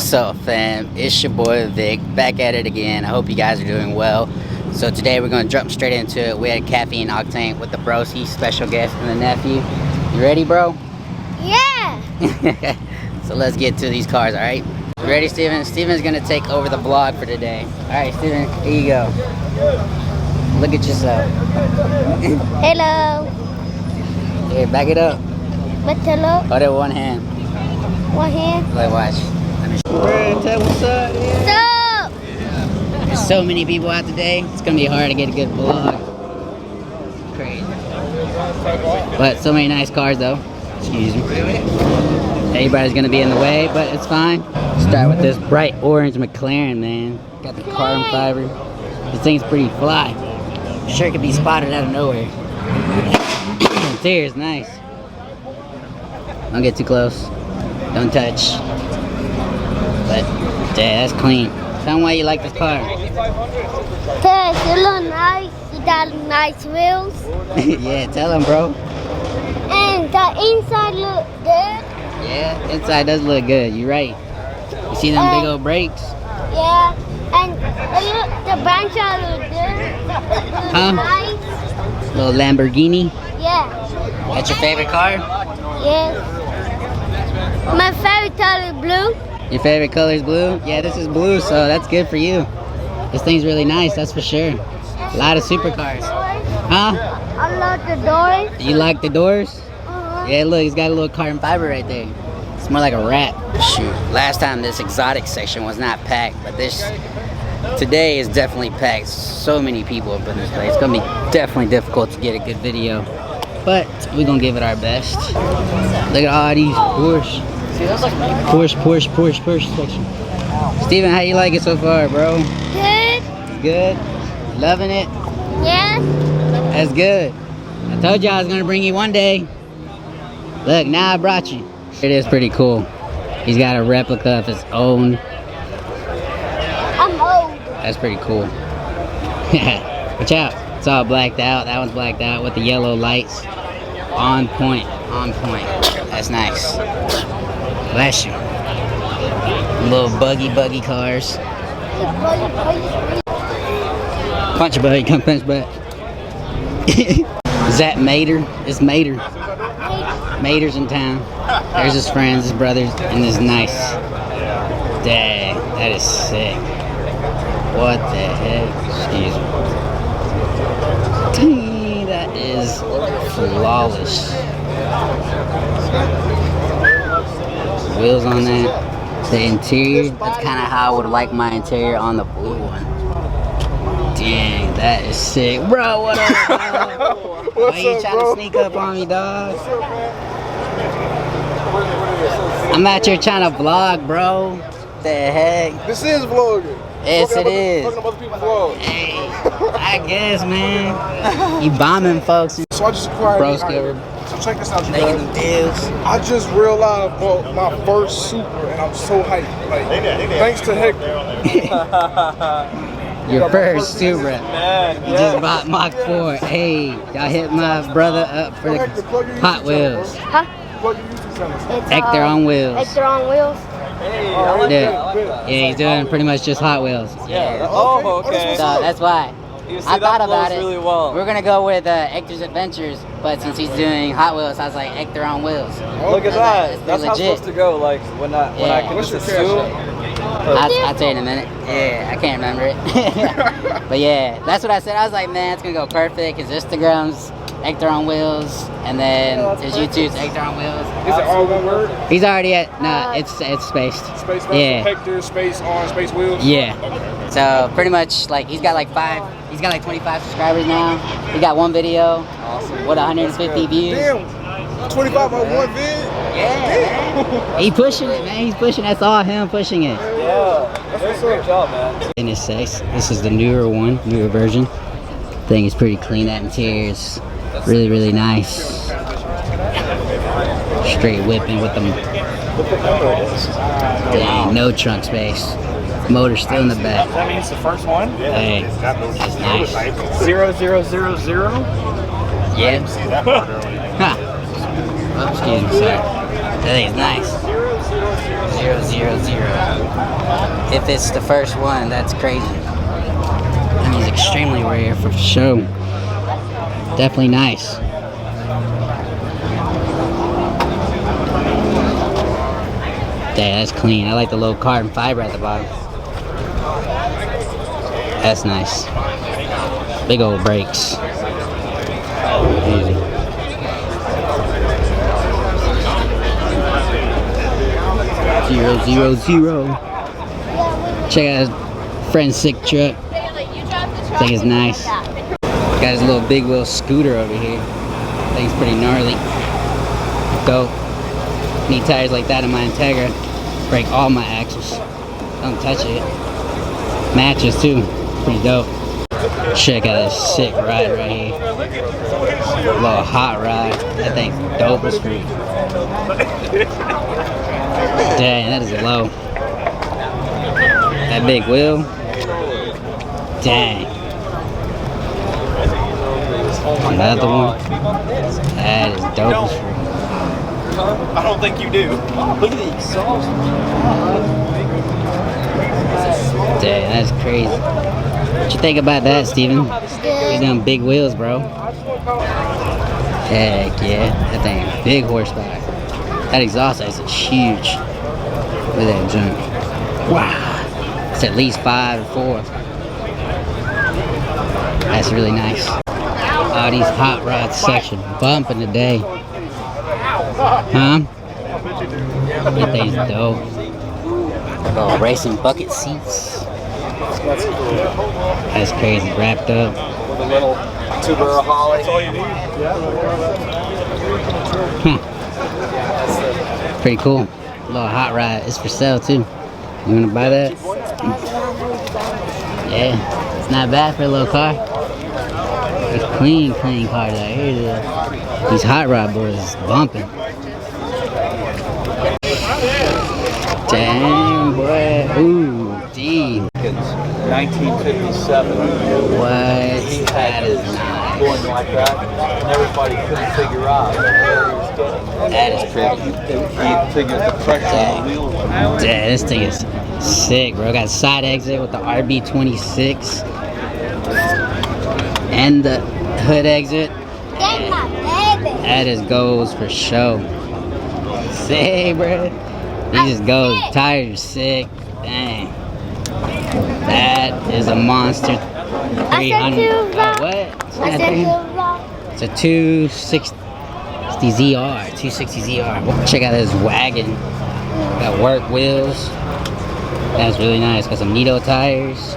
What's up, fam? It's your boy Vic, back at it again. I hope you guys are doing well. So today we're gonna jump straight into it. We had Caffeine and Octane with the Broski, special guest and the nephew. You ready, bro? Yeah. So let's get to these cars, all right? You ready, Steven? Steven's gonna take over the vlog for today. All right, Steven, here you go. Look at yourself. Hello. Here, back it up. But hello. Hold it with one hand. One hand. Like, watch. What's up? Stop. There's so many people out today. It's gonna be hard to get a good vlog. Crazy. But so many nice cars though. Excuse me. Everybody's gonna be in the way, but it's fine. Start with this bright orange McLaren, man. Got the carbon fiber. This thing's pretty fly. Sure could be spotted out of nowhere. Interior's nice. Don't get too close. Don't touch. But yeah, that's clean. Tell them why you like this car. Cause it look nice. You got nice wheels. Yeah, tell them, bro. And the inside look good. Yeah, inside does look good. You're right. You see them big old brakes? Yeah. And the branch out look good. Huh? Nice. Little Lamborghini. Yeah. That's your favorite car? Yes. My favorite color is blue. Your favorite color is blue? Yeah, this is blue, so that's good for you. This thing's really nice, that's for sure. A lot of supercars. Huh? I love the doors. You like the doors? Yeah, look, he's got a little carbon fiber right there. It's more like a wrap. Shoot, last time this exotic section was not packed, but today is definitely packed. So many people up in this place. It's gonna be definitely difficult to get a good video, but we're gonna give it our best. Look at all these Porsche section. Steven, how you like it so far, bro? Good. Good? Loving it? Yes. That's good. I told you I was gonna bring you one day. Look, now I brought you. It is pretty cool. He's got a replica of his own. I'm old. That's pretty cool. Watch out. It's all blacked out. That one's blacked out with the yellow lights. On point. On point. That's nice. Bless you. Little buggy cars. Punch a buggy, come punch back. Is that Mater? It's Mater. Mater's in town. There's his friends, his brothers, and it's nice. Dang, that is sick. What the heck? Excuse me. That is flawless. Wheels on that. The interior, that's kind of how I would like my interior on the blue one. Dang, that is sick. Bro, what up, dog? Why you trying to sneak up on me, dog? I'm out here trying to vlog, bro. What the heck? This is vlogging. Yes, it is. Talking about other people's vlogs. Hey, I guess, man. You bombing folks. So I just acquired. Broski. So check this out, you Making guys. them deals. I just realized I bought my first Super, and I'm so hyped. Like, thanks to Hector. Your first Supra. You just bought Mach 4. Hey, y'all hit my brother up for the Hot Wheels. Huh? Plug your YouTube channel. It's, Hector on wheels. Hector on wheels. Yeah, he's doing pretty much just Hot Wheels. Yeah. Oh, okay. So that's why. You see, I thought that about flows it. really well. We're gonna go with Hector's Adventures, but since he's doing Hot Wheels, I was like Hector on wheels. Look at that. That's how it's legit. supposed to go. Like when I can What's just your cash assume. I'll tell you in a minute. Yeah, I can't remember it. But yeah, that's what I said. I was like, man, it's gonna go perfect. His Instagram's Hector on wheels, and then his YouTube's Hector on wheels. Is it all one word? He's already at it's spaced. Space, Yeah. Hector, space on, space wheels. Yeah. So pretty much like he's got like 25 subscribers now. He got one video. Awesome. With 150 views. Damn. 25 on one vid? Yeah. He pushing it, man. He's pushing. That's all him pushing it. Yeah. That's a great job, man. In his says, this is the newer version. Thing is pretty clean. That interior is really nice. Straight whipping with them. Dang, no trunk space. Motor still in the back. That means the first one? Hey, that's nice. 0000? Yeah. Ha. Oh, excuse me, sir. That thing's nice. 000. If it's the first one, that's crazy. That means extremely rare for sure. Definitely nice. Dang, that's clean. I like the little carbon fiber at the bottom. That's nice. Big old brakes. Easy. Zero. Check out his friend's sick truck. I think it's nice. Got his little big wheel scooter over here. I think it's pretty gnarly. Dope. Need tires like that in my Integra. Break all my axles. Don't touch it. Matches too. Pretty dope. Check out this sick ride right here. A little hot ride. That thing's dope as freak. Dang, that is low. That big wheel. Dang. Another one. That is dope as freak. I don't think you do. Look at the exhaust. Dang, that's crazy. What you think about that, Steven? These them big wheels, bro. Heck yeah. That thing, big horsepower. That exhaust is huge. Look at that jump. Wow. It's at least 5 or 4. That's really nice. Oh, these hot rod sections bumping today. Huh? That thing's dope. Little racing bucket seats. That's crazy. Wrapped up. With a little tuber holly. That's all you need. Pretty cool. Little hot rod. It's for sale too. You wanna buy that? Yeah. It's not bad for a little car. It's clean cars out here. These hot rod boys is bumping. Dang, boy. Ooh, gee. 1957. What? He That had is his nice. going like that, and everybody couldn't figure out where he was getting. That is pretty. He figured the pressure on the wheel. Dang, this thing is sick, bro. Got side exit with the RB26 and the hood exit. That's my baby. That is goes for show. Sick, bro. These just goes. Tires are sick. Dang. That is a monster. 300. What? It's a 260 ZR. 260 ZR. Check out this wagon. Got work wheels. That's really nice. Got some Nito tires.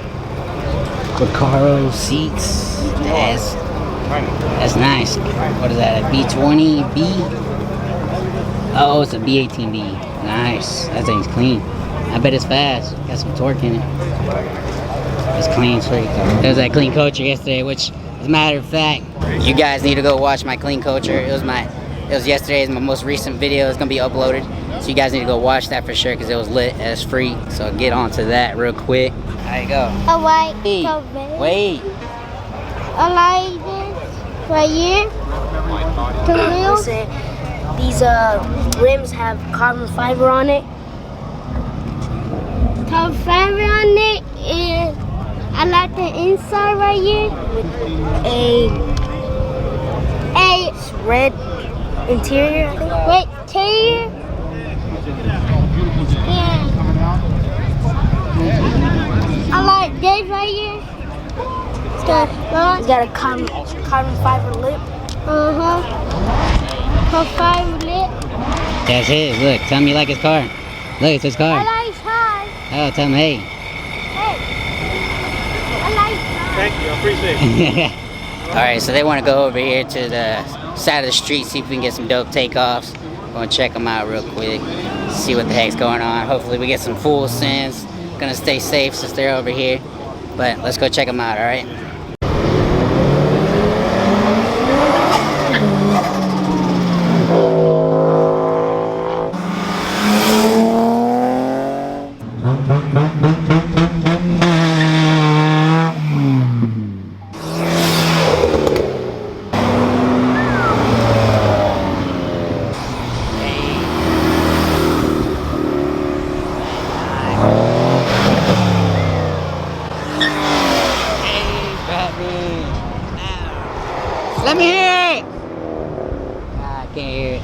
Recaro seats. That's nice. What is that? A B20B? Oh, it's a B18B. Nice. That thing's clean. I bet it's fast. Got some torque in it. It's clean straight. There was that clean coacher yesterday, which, as a matter of fact, you guys need to go watch my clean coacher. It was yesterday's my most recent video. It's gonna be uploaded, so you guys need to go watch that for sure because it was lit. It's free. So get onto that real quick. There you go. I like Hey, so big. wait. I like this right here. The wheels. Listen, these rims have carbon fiber on it. The fiber on it is. I like the inside right here. A red interior, I think. Wait, interior. Yeah. I like this right here. It's got a carbon fiber lip. For 5 lit. That's his. Look, tell him you like his car. Look, it's his I car. like high. Oh, tell him, hey. Hey. I like high. Thank you. I appreciate it. Alright, so they want to go over here to the side of the street, see if we can get some dope takeoffs. Gonna check them out real quick, see what the heck's going on. Hopefully we get some full sends. Gonna stay safe since they're over here. But let's go check them out, alright? Let me hear it! Ah, I can't hear it.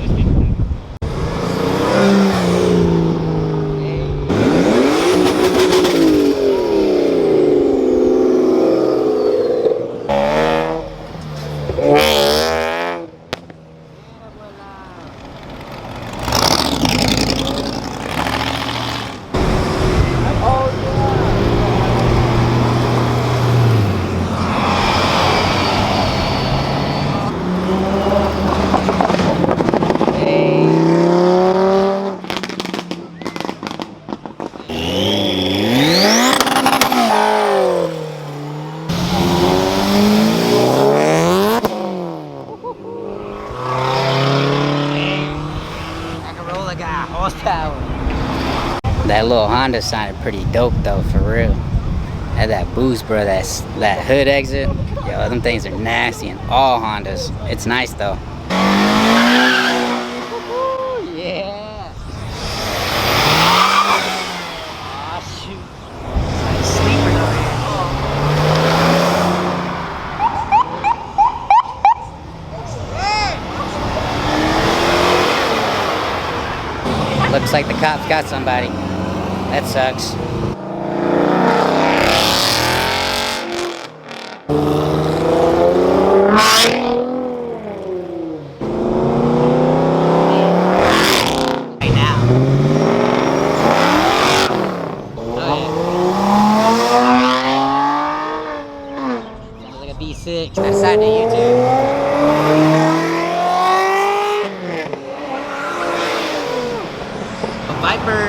That little Honda sounded pretty dope though, for real. Had that boost, bro, that hood exit. Yo, them things are nasty in all Hondas. It's nice though. Yeah. Oh shoot. It's like sleeping over here. Looks like the cops got somebody. That sucks. Right now. Oh yeah. Sounds like a B6. That's side to YouTube. A Viper.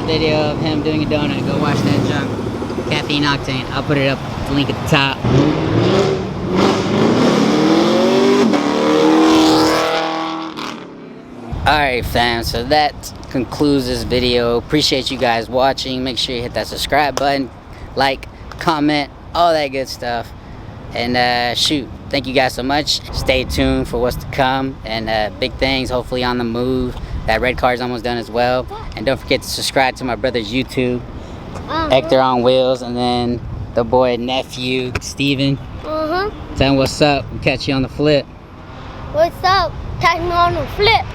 Video of him doing a donut. Go watch that junk. Caffeine Octane. I'll put it up, the link at the top. Alright fam, so that concludes this video. Appreciate you guys watching. Make sure you hit that subscribe button, like, comment, all that good stuff. And shoot, thank you guys so much. Stay tuned for what's to come, and big things hopefully on the move. That red car is almost done as well. And don't forget to subscribe to my brother's YouTube, Hector on Wheels, and then the boy Nephew, Steven. Tell him what's up. We'll catch you on the flip. What's up? Catch me on the flip.